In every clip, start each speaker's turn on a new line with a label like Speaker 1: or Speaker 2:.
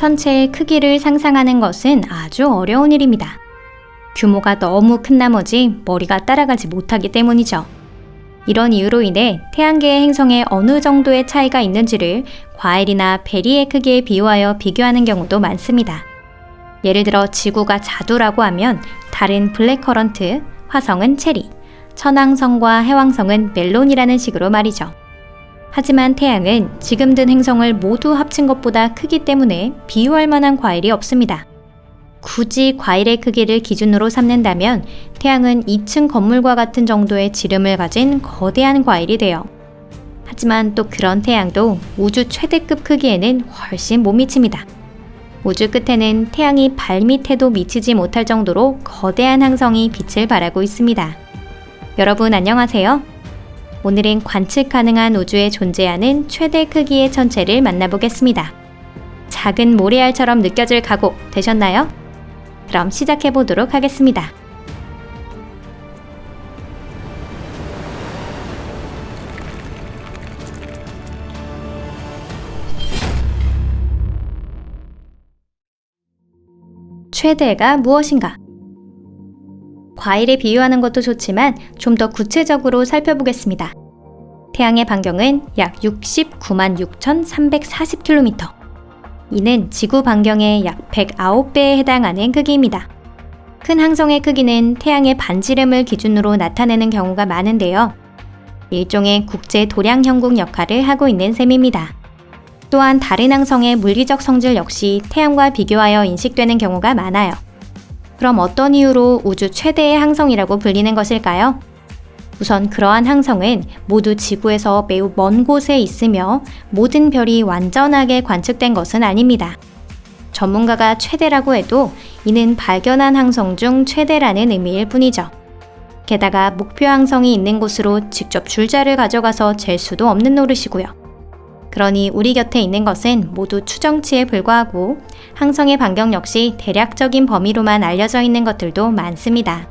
Speaker 1: 천체의 크기를 상상하는 것은 아주 어려운 일입니다. 규모가 너무 큰 나머지 머리가 따라가지 못하기 때문이죠. 이런 이유로 인해 태양계의 행성에 어느 정도의 차이가 있는지를 과일이나 베리의 크기에 비유하여 비교하는 경우도 많습니다. 예를 들어 지구가 자두라고 하면 달은 블랙커런트, 화성은 체리, 천왕성과 해왕성은 멜론이라는 식으로 말이죠. 하지만 태양은 지금 든 행성을 모두 합친 것보다 크기 때문에 비유할 만한 과일이 없습니다. 굳이 과일의 크기를 기준으로 삼는다면 태양은 2층 건물과 같은 정도의 지름을 가진 거대한 과일이 돼요. 하지만 또 그런 태양도 우주 최대급 크기에는 훨씬 못 미칩니다. 우주 끝에는 태양이 발밑에도 미치지 못할 정도로 거대한 항성이 빛을 발하고 있습니다. 여러분 안녕하세요. 오늘은 관측 가능한 우주에 존재하는 최대 크기의 천체를 만나보겠습니다. 작은 모래알처럼 느껴질 각오 되셨나요? 그럼 시작해 보도록 하겠습니다. 최대가 무엇인가? 과일에 비유하는 것도 좋지만 좀 더 구체적으로 살펴보겠습니다. 태양의 반경은 약 69만 6,340km. 이는 지구 반경의 약 109배에 해당하는 크기입니다. 큰 항성의 크기는 태양의 반지름을 기준으로 나타내는 경우가 많은데요. 일종의 국제 도량 형국 역할을 하고 있는 셈입니다. 또한 다른 항성의 물리적 성질 역시 태양과 비교하여 인식되는 경우가 많아요. 그럼 어떤 이유로 우주 최대의 항성이라고 불리는 것일까요? 우선 그러한 항성은 모두 지구에서 매우 먼 곳에 있으며 모든 별이 완전하게 관측된 것은 아닙니다. 전문가가 최대라고 해도 이는 발견한 항성 중 최대라는 의미일 뿐이죠. 게다가 목표 항성이 있는 곳으로 직접 줄자를 가져가서 잴 수도 없는 노릇이고요. 그러니 우리 곁에 있는 것은 모두 추정치에 불과하고 항성의 반경 역시 대략적인 범위로만 알려져 있는 것들도 많습니다.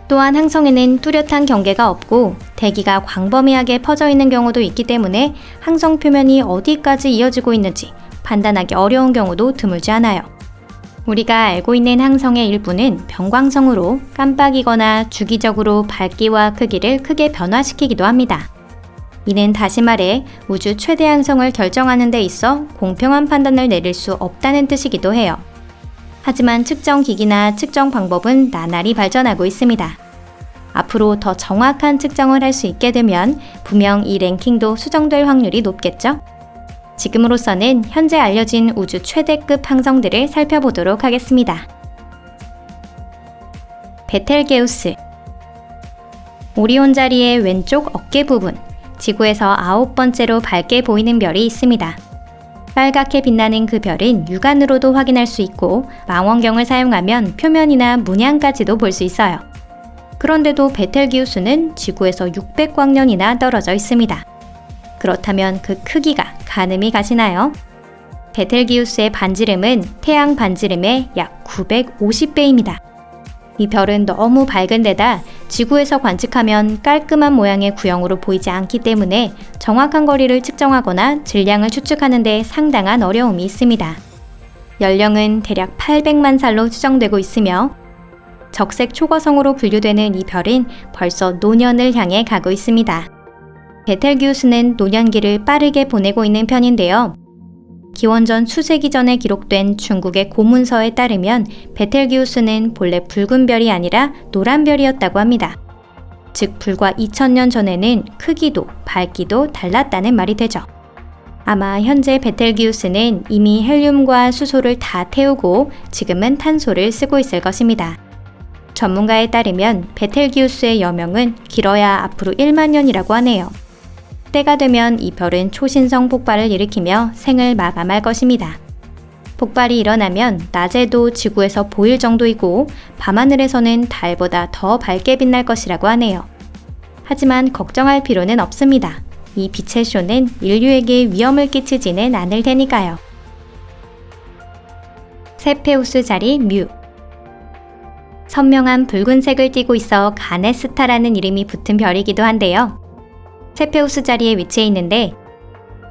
Speaker 1: 또한 항성에는 뚜렷한 경계가 없고 대기가 광범위하게 퍼져 있는 경우도 있기 때문에 항성 표면이 어디까지 이어지고 있는지 판단하기 어려운 경우도 드물지 않아요. 우리가 알고 있는 항성의 일부는 병광성으로 깜빡이거나 주기적으로 밝기와 크기를 크게 변화시키기도 합니다. 이는 다시 말해 우주 최대 항성을 결정하는 데 있어 공평한 판단을 내릴 수 없다는 뜻이기도 해요. 하지만 측정 기기나 측정 방법은 나날이 발전하고 있습니다. 앞으로 더 정확한 측정을 할 수 있게 되면 분명 이 랭킹도 수정될 확률이 높겠죠? 지금으로서는 현재 알려진 우주 최대급 항성들을 살펴보도록 하겠습니다. 베텔게우스. 오리온 자리의 왼쪽 어깨 부분, 지구에서 9번째로 밝게 보이는 별이 있습니다. 빨갛게 빛나는 그 별은 육안으로도 확인할 수 있고 망원경을 사용하면 표면이나 문양까지도 볼 수 있어요. 그런데도 베텔기우스는 지구에서 600광년이나 떨어져 있습니다. 그렇다면 그 크기가 가늠이 가시나요? 베텔기우스의 반지름은 태양 반지름의 약 950배입니다. 이 별은 너무 밝은 데다 지구에서 관측하면 깔끔한 모양의 구형으로 보이지 않기 때문에 정확한 거리를 측정하거나 질량을 추측하는 데 상당한 어려움이 있습니다. 연령은 대략 800만 살로 추정되고 있으며 적색 초거성으로 분류되는 이 별은 벌써 노년을 향해 가고 있습니다. 베텔기우스는 노년기를 빠르게 보내고 있는 편인데요. 기원전 수세기 전에 기록된 중국의 고문서에 따르면 베텔기우스는 본래 붉은 별이 아니라 노란 별이었다고 합니다. 즉 불과 2000년 전에는 크기도 밝기도 달랐다는 말이 되죠. 아마 현재 베텔기우스는 이미 헬륨과 수소를 다 태우고 지금은 탄소를 쓰고 있을 것입니다. 전문가에 따르면 베텔기우스의 여명은 길어야 앞으로 1만 년이라고 하네요. 때가 되면 이 별은 초신성 폭발을 일으키며 생을 마감할 것입니다. 폭발이 일어나면 낮에도 지구에서 보일 정도이고 밤하늘에서는 달보다 더 밝게 빛날 것이라고 하네요. 하지만 걱정할 필요는 없습니다. 이 빛의 쇼는 인류에게 위험을 끼치지는 않을 테니까요. 세페우스 자리 뮤. 선명한 붉은색을 띠고 있어 가네스타라는 이름이 붙은 별이기도 한데요. 세페우스 자리에 위치해 있는데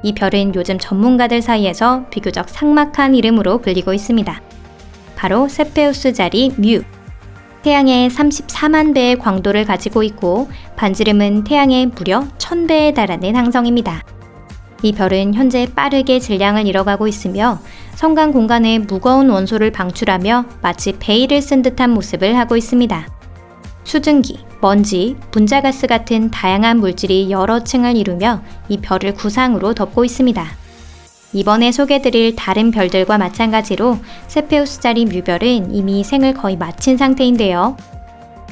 Speaker 1: 이 별은 요즘 전문가들 사이에서 비교적 삭막한 이름으로 불리고 있습니다. 바로 세페우스 자리 뮤. 태양의 34만 배의 광도를 가지고 있고 반지름은 태양의 무려 1000배에 달하는 항성입니다. 이 별은 현재 빠르게 질량을 잃어가고 있으며 성간 공간에 무거운 원소를 방출하며 마치 베일을 쓴 듯한 모습을 하고 있습니다. 수증기, 먼지, 분자가스 같은 다양한 물질이 여러 층을 이루며 이 별을 구상으로 덮고 있습니다. 이번에 소개드릴 다른 별들과 마찬가지로 세페우스 자리 뮤별은 이미 생을 거의 마친 상태인데요.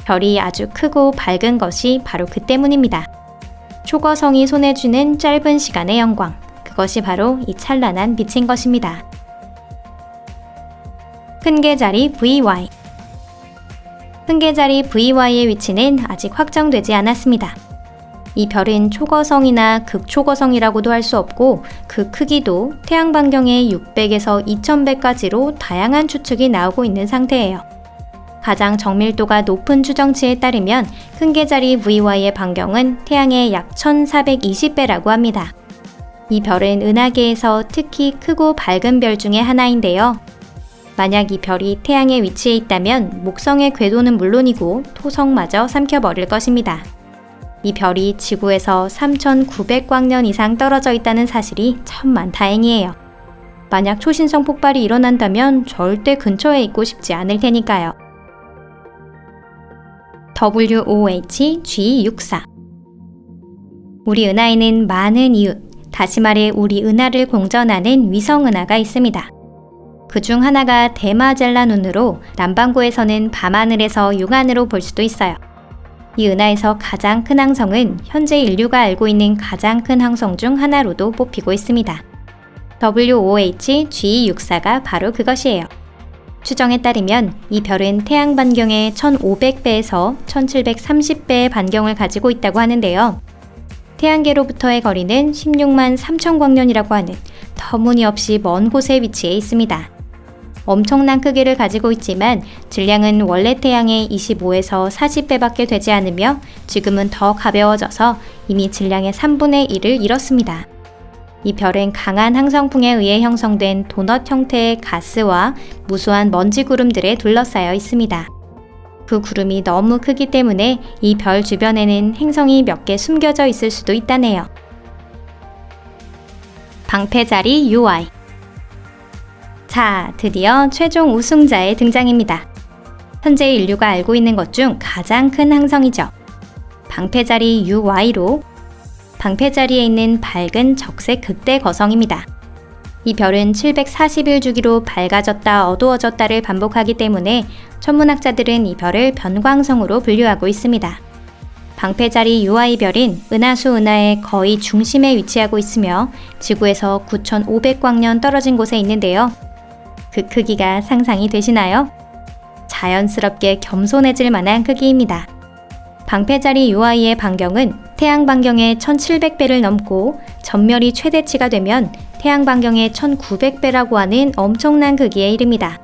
Speaker 1: 별이 아주 크고 밝은 것이 바로 그 때문입니다. 초거성이 손에 쥐는 짧은 시간의 영광, 그것이 바로 이 찬란한 빛인 것입니다. 큰개자리 VY. 큰개자리 VY의 위치는 아직 확정되지 않았습니다. 이 별은 초거성이나 극초거성이라고도 할 수 없고 그 크기도 태양 반경의 600에서 2000배까지로 다양한 추측이 나오고 있는 상태예요. 가장 정밀도가 높은 추정치에 따르면 큰개자리 VY의 반경은 태양의 약 1420배라고 합니다. 이 별은 은하계에서 특히 크고 밝은 별 중에 하나인데요. 만약 이 별이 태양의 위치에 있다면 목성의 궤도는 물론이고 토성마저 삼켜버릴 것입니다. 이 별이 지구에서 3900광년 이상 떨어져 있다는 사실이 천만다행이에요. 만약 초신성 폭발이 일어난다면 절대 근처에 있고 싶지 않을 테니까요. WOH-G64. 우리 은하에는 많은 이웃, 다시 말해 우리 은하를 공전하는 위성 은하가 있습니다. 그중 하나가 대마젤란 운으로 남반구에서는 밤하늘에서 육안으로 볼 수도 있어요. 이 은하에서 가장 큰 항성은 현재 인류가 알고 있는 가장 큰 항성 중 하나로도 뽑히고 있습니다. WOH-G64가 바로 그것이에요. 추정에 따르면 이 별은 태양 반경의 1500배에서 1730배의 반경을 가지고 있다고 하는데요. 태양계로부터의 거리는 16만 3천 광년이라고 하는 터무니없이 먼 곳에 위치해 있습니다. 엄청난 크기를 가지고 있지만 질량은 원래 태양의 25에서 40배밖에 되지 않으며 지금은 더 가벼워져서 이미 질량의 3분의 1을 잃었습니다. 이 별은 강한 항성풍에 의해 형성된 도넛 형태의 가스와 무수한 먼지 구름들에 둘러싸여 있습니다. 그 구름이 너무 크기 때문에 이 별 주변에는 행성이 몇 개 숨겨져 있을 수도 있다네요. 방패자리 UI. 자, 드디어 최종 우승자의 등장입니다. 현재 인류가 알고 있는 것 중 가장 큰 항성이죠. 방패자리 UY로 방패자리에 있는 밝은 적색 극대 거성입니다. 이 별은 741주기로 밝아졌다 어두워졌다를 반복하기 때문에 천문학자들은 이 별을 변광성으로 분류하고 있습니다. 방패자리 UI별은 은하수 은하의 거의 중심에 위치하고 있으며 지구에서 9500광년 떨어진 곳에 있는데요. 그 크기가 상상이 되시나요? 자연스럽게 겸손해질 만한 크기입니다. 방패자리 UI의 반경은 태양 반경의 1700배를 넘고 전멸이 최대치가 되면 태양 반경의 1900배라고 하는 엄청난 크기에 이릅니다.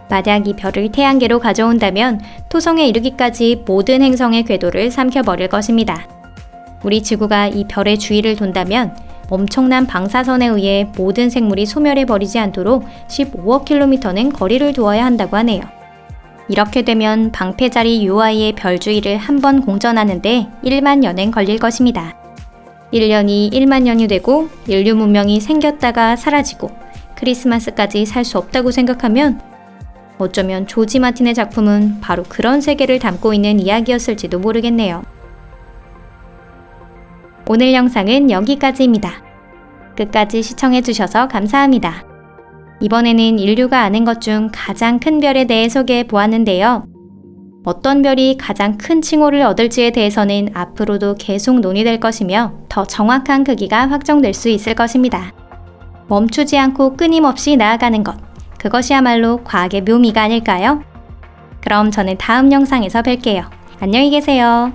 Speaker 1: 만약 이 별을 태양계로 가져온다면 토성에 이르기까지 모든 행성의 궤도를 삼켜버릴 것입니다. 우리 지구가 이 별의 주위를 돈다면 엄청난 방사선에 의해 모든 생물이 소멸해버리지 않도록 15억 킬로미터는 거리를 두어야 한다고 하네요. 이렇게 되면 방패자리 UI의 별 주위를 한 번 공전하는데 1만 년은 걸릴 것입니다. 1년이 1만 년이 되고 인류 문명이 생겼다가 사라지고 크리스마스까지 살 수 없다고 생각하면 어쩌면 조지 마틴의 작품은 바로 그런 세계를 담고 있는 이야기였을지도 모르겠네요. 오늘 영상은 여기까지입니다. 끝까지 시청해주셔서 감사합니다. 이번에는 인류가 아는 것 중 가장 큰 별에 대해 소개해 보았는데요. 어떤 별이 가장 큰 칭호를 얻을지에 대해서는 앞으로도 계속 논의될 것이며 더 정확한 크기가 확정될 수 있을 것입니다. 멈추지 않고 끊임없이 나아가는 것, 그것이야말로 과학의 묘미가 아닐까요? 그럼 저는 다음 영상에서 뵐게요. 안녕히 계세요.